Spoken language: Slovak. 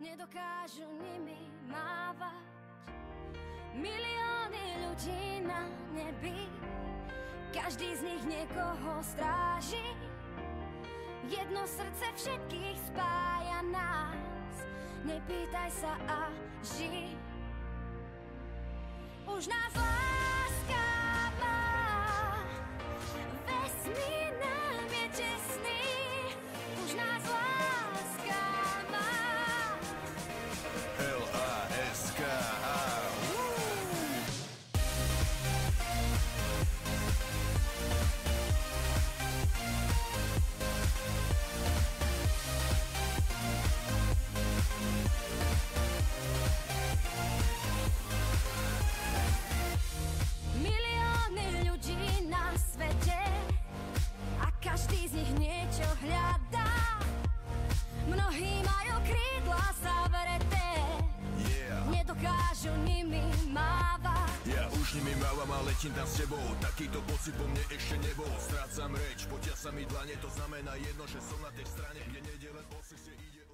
nedokážu nimi mávať. Milióny ľudí na nebi, každý z nich niekoho stráži. Jedno srdce všetkých spája nás, nepýtaj sa a ži. Už nás láska má, vesmír nám je tesný. Už nás láska má, L-A-S-K-A. Každý z nich niečo hľadá, mnohí majú krídla zavreté, nedokážu nimi mávať. Ja už nimi mávam a letím tam s tebou, takýto pocit po mne ešte nebol. Strácam reč, potia sa mi dlane, to znamená jedno, že som na tej strane, kde nejde len o ceste, ide